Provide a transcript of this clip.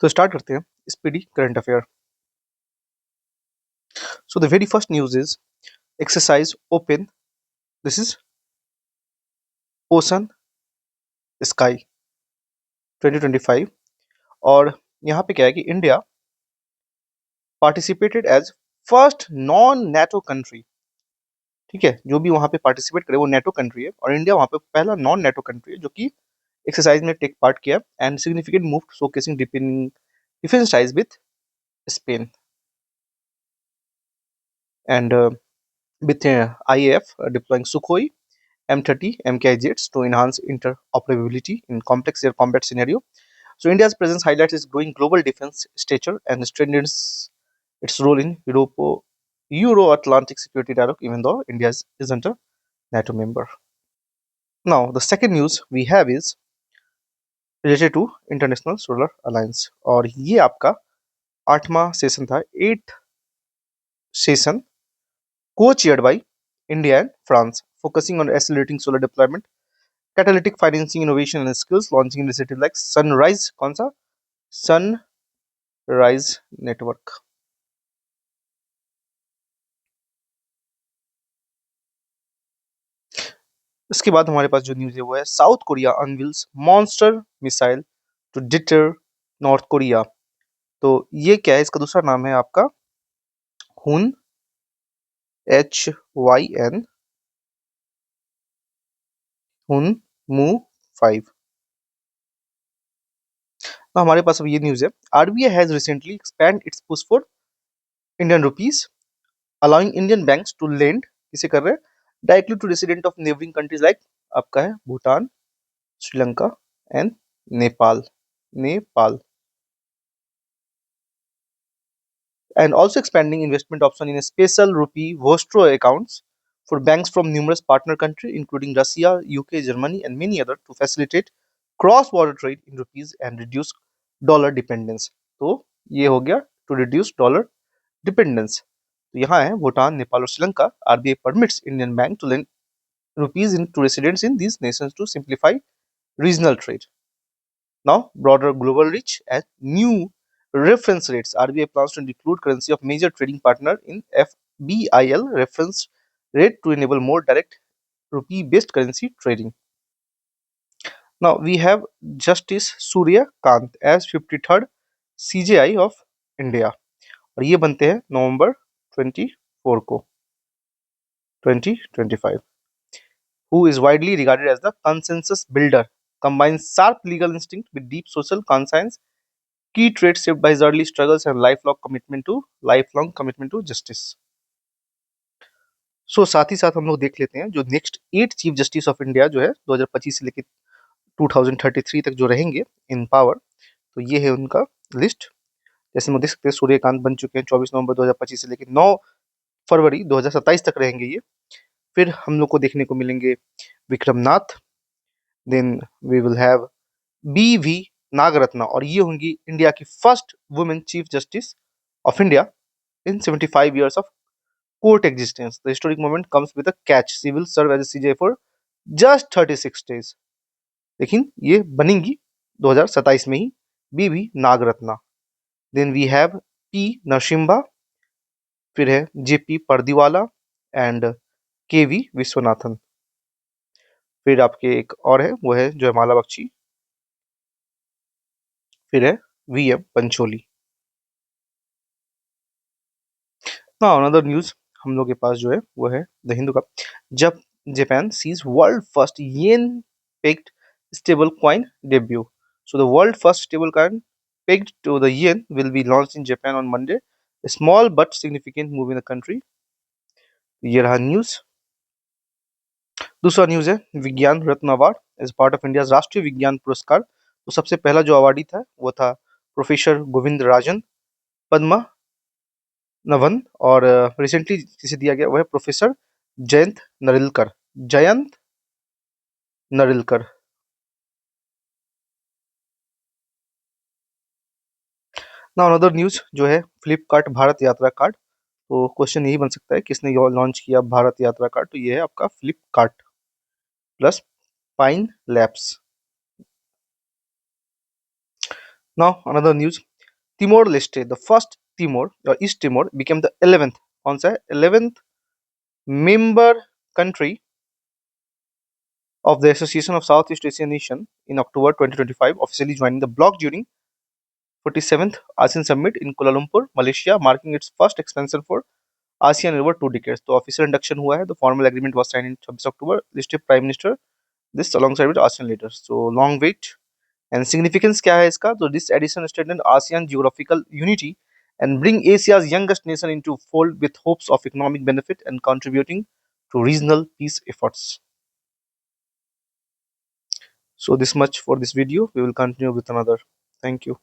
तो स्टार्ट करते हैं speedy current affair. So the very first news is exercise open, this is ocean sky 2025। और यहाँ पे क्या है कि India participated as first non NATO country. ठीक है, जो भी वहाँ पे पार्टिसिपेट करे वो नेटो कंट्री है और इंडिया वहाँ पे पहला नॉन नेटो कंट्री है जो कि एक्सरसाइज में टेक पार्ट किया and significant move showcasing defence ties with Spain and with IAF deploying Sukhoi M30 MKI jets to enhance interoperability in complex air combat scenario. So India's presence highlights its growing global defense stature and strengthens its role in Euro-Atlantic security dialogue, even though India isn't a NATO member. Now, the second news we have is related to International Solar Alliance, और ये आपका 8वां session था, 8th session, co-chaired by India and France, focusing on accelerating solar deployment, catalytic financing, innovation and skills, launching initiative like Sunrise, कौन सा? Sunrise Network. इसके बाद हमारे पास जो न्यूज है वो है South Korea unveils monster missile to deter North Korea. तो ये क्या है, इसका दूसरा नाम है आपका हुन, HYN, हुन मू 5। तो हमारे पास अब ये न्यूज है, RBI has recently expand its push for Indian rupees, allowing Indian banks to lend, किसे कर रहे हैं, directly to resident of neighbouring countries like आपका है Bhutan, Sri Lanka and Nepal, and also expanding investment option in a special rupee Vostro accounts for banks from numerous partner countries including Russia, UK, Germany and many other to facilitate cross-border trade in rupees and reduce dollar dependence. तो ये हो गया to reduce dollar dependence. तो यहाँ है भूटान, नेपाल और Sri Lanka. RBI permits Indian bank to lend rupees to residents in these nations to simplify regional trade. Now, broader global reach and new reference rates. RBI plans to include currency of major trading partner in FBIL reference rate to enable more direct rupee-based currency trading. Now, we have Justice Surya Kant as 53rd CJI of India और ये बनते हैं नवंबर 24 को 2025. Who is widely regarded as the consensus builder, combines sharp legal instinct with deep social conscience, key traits shaped by his early struggles and lifelong commitment to justice. So साथ ही साथ हम लोग देख लेते हैं जो next 8 chief justice of India जो है 2025 से लेकर 2033 तक जो रहेंगे इन पावर, तो ये है उनका लिस्ट। जैसे हम देख सकते हैं सूर्यकांत बन चुके हैं 24 नवंबर 2025 से लेकर 9 फरवरी 2027 तक रहेंगे ये। फिर हम लोग को देखने को मिलेंगे Vikram Nath, then we will have BV Nagarathna और ये होंगी इंडिया की first women chief justice of India in 75 years of court existence. The historic moment comes with a catch. She will serve as a CJ for just 36 days. लेकिन ये बनेंगी 2027 में ही BV Nagarathna. Then we have P Narasimha, फिर है JP Pardiwala and KV Viswanathan. फिर आपके एक और है वो है जयमाला बख्शी, फिर है VM Pancholi. Now another news हम लोग के पास जो है वो है द हिंदू का, जब Japan sees world first yen pegged stable coin debut. So the world first stable coin pegged to the yen will be launched in Japan on Monday. A small but significant move in the country. ये रहा news. दूसरा news है Vigyan Ratna award as part of India राष्ट्रीय विज्ञान पुरस्कार। तो सबसे पहला जो अवार्डी था वो था professor Govindarajan Padmanabhan और रिसेंटली जिसे दिया गया वो है professor Jayant Narlikar. Now another news जो है फ्लिपकार्ट भारत यात्रा कार्ड। तो क्वेश्चन यही बन सकता है किसने लॉन्च किया भारत यात्रा कार्ड, तो ये है आपका Flipkart plus pine labs. Now another news Timor Leste, the first Timor or East Timor, became the 11th, कौन सा है 11th member country of the Association of Southeast Asian Nation in October 2025, officially joining the bloc during 47th ASEAN Summit in Kuala Lumpur, Malaysia, marking its first expansion for ASEAN in over 2 decades. तो official induction हुआ है. The formal agreement was signed in 26 October. Listed Prime Minister this alongside with ASEAN leaders. So long wait. And significance क्या है इसका? तो this addition strengthened ASEAN geographical unity and bring Asia's youngest nation into fold with hopes of economic benefit and contributing to regional peace efforts. So this much for this video. We will continue with another. Thank you.